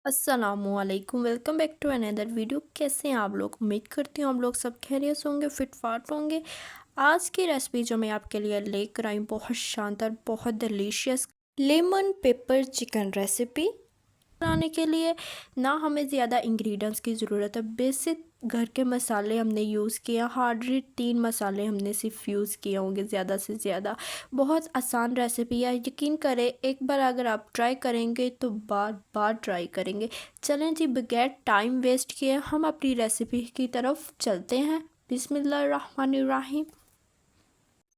अस्सलामुअलैकुम, welcome back to another video. कैसे हैं आप लोग? उम्मीद करती हूँ आप लोग सब खैरियत से होंगे, फिट फाट होंगे। आज की रेसिपी जो मैं आपके लिए लेकर आई, बहुत शानदार, बहुत delicious lemon pepper chicken recipe. बनाने के लिए ना हमें ज़्यादा इंग्रेडिएंट्स की ज़रूरत है। बेसिक घर के मसाले हमने यूज़ किया, हार्डली 3 मसाले हमने सिर्फ यूज़ किए होंगे ज़्यादा से ज़्यादा। बहुत आसान रेसिपी है, यकीन करें एक बार अगर आप ट्राई करेंगे तो बार बार ट्राई करेंगे। चलें जी, बगैर टाइम वेस्ट किए हम अपनी रेसिपी की तरफ चलते हैं। बिस्मिल्लाहिर्रहमानिर्रहीम।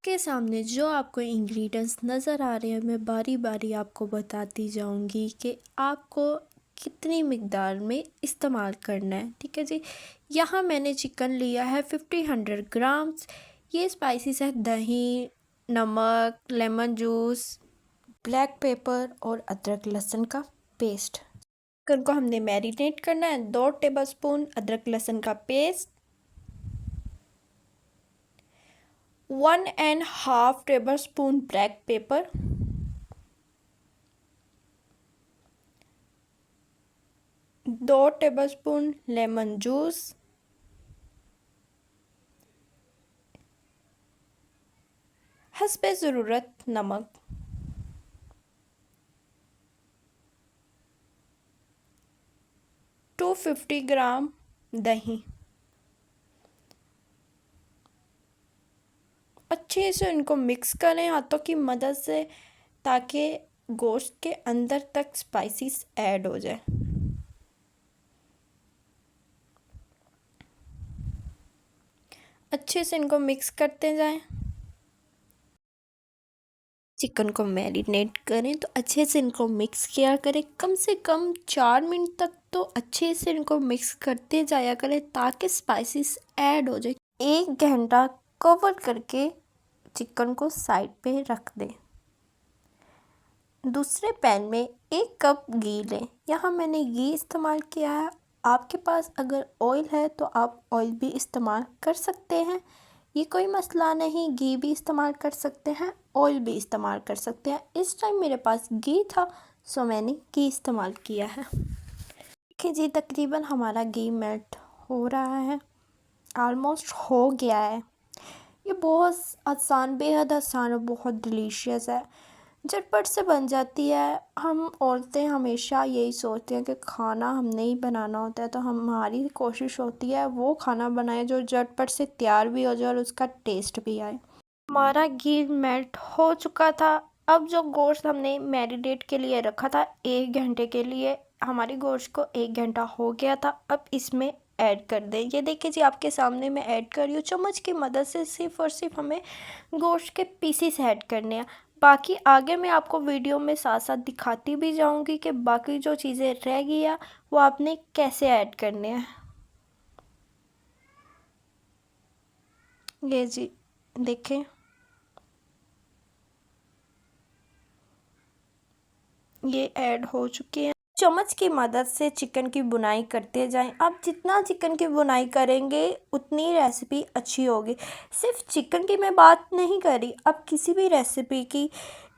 के सामने जो आपको इंग्रेडिएंट्स नज़र आ रहे हैं, मैं बारी बारी आपको बताती जाऊंगी कि आपको कितनी मिकदार में इस्तेमाल करना है। ठीक है जी। यहाँ मैंने चिकन लिया है 50-100 ग्राम्स। ये स्पाइसेस है दही, नमक, लेमन जूस, ब्लैक पेपर और अदरक लहसुन का पेस्ट। चिकन को हमने मैरिनेट करना है। 2 टेबलस्पून अदरक लहसुन का paste, 1.5 tablespoon black pepper, 2 tablespoon lemon juice, हस्बे ज़रूरत नमक, 250 ग्राम दही। अच्छे से इनको मिक्स करें हाथों की मदद से, ताकि गोश्त के अंदर तक स्पाइसेस ऐड हो जाए। अच्छे से इनको मिक्स करते जाएं। चिकन को मैरिनेट करें तो अच्छे से इनको मिक्स किया करें। कम से कम 4 मिनट तक तो अच्छे से इनको मिक्स करते जाया करें, ताकि स्पाइसेस ऐड हो जाए। 1 घंटा कवर करके चिकन को साइड पे रख दें। दूसरे पैन में 1 कप घी लें। यहाँ मैंने घी इस्तेमाल किया है। आपके पास अगर ऑयल है तो आप ऑयल भी इस्तेमाल कर सकते हैं, ये कोई मसला नहीं। घी भी इस्तेमाल कर सकते हैं, ऑयल भी इस्तेमाल कर सकते हैं। इस टाइम मेरे पास घी था, सो मैंने घी इस्तेमाल किया है। देखिए जी, तकरीबन हमारा घी मेल्ट हो रहा है, ऑलमोस्ट हो गया है। ये बहुत आसान, बेहद आसान और बहुत डिलीशियस है, झटपट से बन जाती है। हम औरतें हमेशा यही सोचते हैं कि खाना हमने ही बनाना होता है, तो हमारी कोशिश होती है वो खाना बनाए जो झटपट से तैयार भी हो जाए और उसका टेस्ट भी आए। हमारा घी मेल्ट हो चुका था। अब जो गोश्त हमने मैरिनेट के लिए रखा था 1 घंटे के लिए, हमारी गोश्त को 1 घंटा हो गया था। अब इसमें ऐड कर दें। ये देखिए जी, आपके सामने मैं ऐड कर रही हूँ। चम्मच की मदद से सिर्फ और सिर्फ हमें गोश्त के पीसीस ऐड करने हैं। बाकी आगे मैं आपको वीडियो में साथ साथ दिखाती भी जाऊंगी कि बाकी जो चीज़ें रह गई है वो आपने कैसे ऐड करने हैं। ये जी देखें, ये ऐड हो चुके हैं। चम्मच की मदद से चिकन की बुनाई करते जाएं। आप जितना चिकन की बुनाई करेंगे उतनी रेसिपी अच्छी होगी। सिर्फ चिकन की मैं बात नहीं कर रही, अब किसी भी रेसिपी की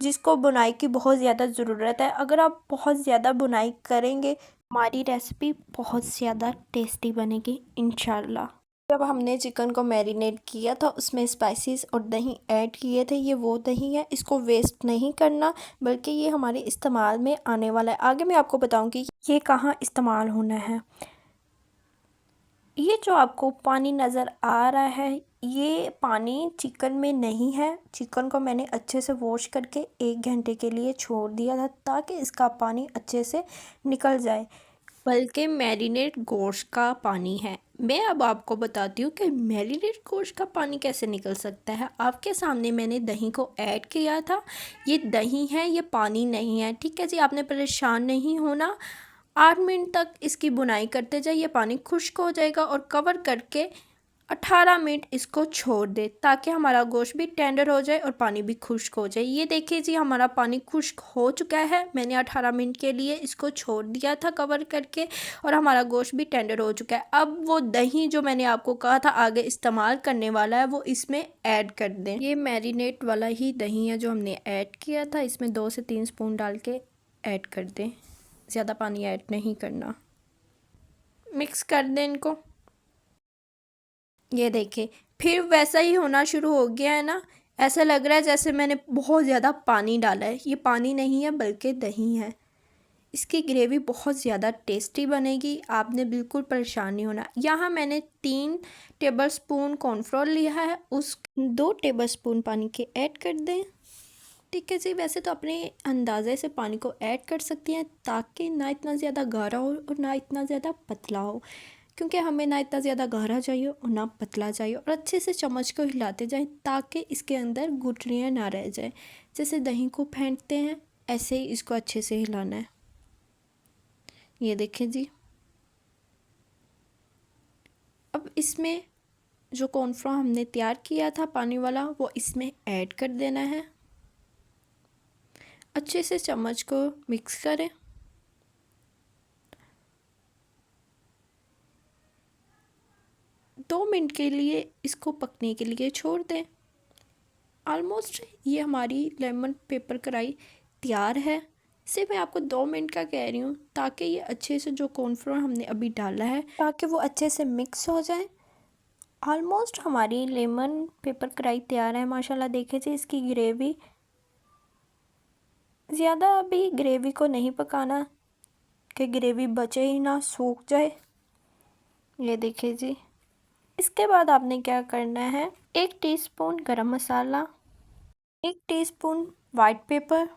जिसको बुनाई की बहुत ज़्यादा ज़रूरत है, अगर आप बहुत ज़्यादा बुनाई करेंगे हमारी रेसिपी बहुत ज़्यादा टेस्टी बनेगी इंशाल्लाह। जब हमने चिकन को मैरिनेट किया था उसमें स्पाइसेस और दही ऐड किए थे। ये वो दही है, इसको वेस्ट नहीं करना, बल्कि ये हमारे इस्तेमाल में आने वाला है। आगे मैं आपको बताऊंगी ये कहाँ इस्तेमाल होना है। ये जो आपको पानी नज़र आ रहा है, ये पानी चिकन में नहीं है। चिकन को मैंने अच्छे से वॉश करके 1 घंटे के लिए छोड़ दिया था, ताकि इसका पानी अच्छे से निकल जाए, बल्कि मैरिनेट गोश्त का पानी है। मैं अब आपको बताती हूँ कि मैरिनेट गोश्त का पानी कैसे निकल सकता है। आपके सामने मैंने दही को ऐड किया था, ये दही है, ये पानी नहीं है। ठीक है जी, आपने परेशान नहीं होना। 8 मिनट तक इसकी बुनाई करते जाइए, ये पानी खुश्क हो जाएगा। और कवर करके 18 मिनट इसको छोड़ दे, ताकि हमारा गोश्त भी टेंडर हो जाए और पानी भी खुश्क हो जाए। ये देखिए जी, हमारा पानी खुश्क हो चुका है। मैंने 18 मिनट के लिए इसको छोड़ दिया था कवर करके, और हमारा गोश्त भी टेंडर हो चुका है। अब वो दही जो मैंने आपको कहा था आगे इस्तेमाल करने वाला है, वो इसमें ऐड कर दें। ये मैरिनेट वाला ही दही है जो हमने ऐड किया था, इसमें 2 से 3 स्पून डाल के ऐड कर दें। ज़्यादा पानी ऐड नहीं करना। मिक्स कर दें इनको। ये देखिए फिर वैसा ही होना शुरू हो गया है ना, ऐसा लग रहा है जैसे मैंने बहुत ज़्यादा पानी डाला है। ये पानी नहीं है बल्कि दही है। इसकी ग्रेवी बहुत ज़्यादा टेस्टी बनेगी, आपने बिल्कुल परेशान नहीं होना। यहाँ मैंने 3 टेबलस्पून कॉर्नफ्लोर लिया है, उस 2 टेबलस्पून पानी के ऐड कर दें। ठीक है जी, वैसे तो अपने अंदाज़े से पानी को ऐड कर सकती हैं ताकि ना इतना ज़्यादा गाढ़ा हो और ना इतना ज़्यादा पतला हो, क्योंकि हमें ना इतना ज़्यादा गाढ़ा चाहिए और ना पतला चाहिए। और अच्छे से चम्मच को हिलाते जाएं ताकि इसके अंदर गुठलियाँ ना रह जाए। जैसे दही को फेंटते हैं ऐसे ही इसको अच्छे से हिलाना है। ये देखें जी, अब इसमें जो कॉर्नफ्लोर हमने तैयार किया था पानी वाला वो इसमें ऐड कर देना है। अच्छे से चम्मच को मिक्स करें। दो मिनट के लिए इसको पकने के लिए छोड़ दें। ऑलमोस्ट ये हमारी लेमन पेपर कढ़ाई तैयार है। सिर्फ मैं आपको 2 मिनट का कह रही हूँ ताकि ये अच्छे से जो कॉर्नफ्लोर हमने अभी डाला है ताकि वो अच्छे से मिक्स हो जाए। ऑलमोस्ट हमारी लेमन पेपर कढ़ाई तैयार है माशाल्लाह। देखे जी इसकी ग्रेवी, ज़्यादा अभी ग्रेवी को नहीं पकाना कि ग्रेवी बचे ही ना, सूख जाए। ये देखिए जी, इसके बाद आपने क्या करना है, 1 टीस्पून गरम मसाला, 1 टीस्पून वाइट पेपर,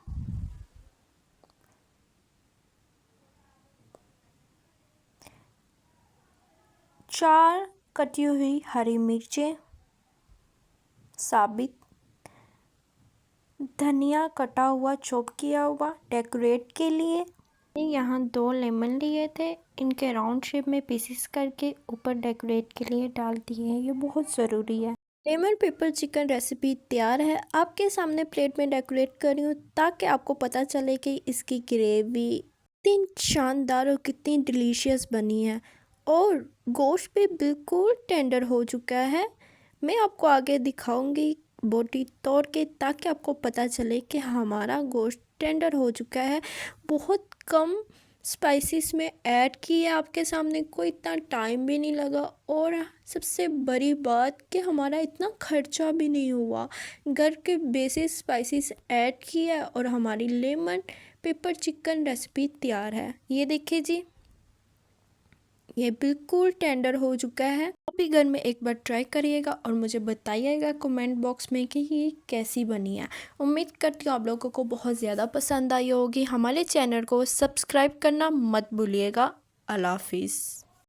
4 कटी हुई हरी मिर्चें साबित, धनिया कटा हुआ चॉप किया हुआ डेकोरेट के लिए। यहाँ 2 लेमन लिए थे, इनके राउंड शेप में पीसेस करके ऊपर डेकोरेट के लिए डाल दिए हैं, ये बहुत ज़रूरी है। लेमन पेपर चिकन रेसिपी तैयार है, आपके सामने प्लेट में डेकोरेट कर रही हूँ ताकि आपको पता चले कि इसकी ग्रेवी कितनी शानदार और कितनी डिलीशियस बनी है। और गोश्त भी बिल्कुल टेंडर हो चुका है। मैं आपको आगे दिखाऊंगी बोटी तोड़ के ताकि आपको पता चले कि हमारा गोश्त टेंडर हो चुका है। बहुत कम स्पाइसेस में ऐड किए आपके सामने, कोई इतना टाइम भी नहीं लगा और सबसे बड़ी बात कि हमारा इतना खर्चा भी नहीं हुआ। घर के बेसिक स्पाइसेस ऐड किया और हमारी लेमन पेपर चिकन रेसिपी तैयार है। ये देखिए जी, ये बिल्कुल टेंडर हो चुका है। अभी घर में एक बार ट्राई करिएगा और मुझे बताइएगा कमेंट बॉक्स में कि ये कैसी बनी है। उम्मीद करती हूँ आप लोगों को बहुत ज़्यादा पसंद आई होगी। हमारे चैनल को सब्सक्राइब करना मत भूलिएगा। अल्लाह हाफिज़।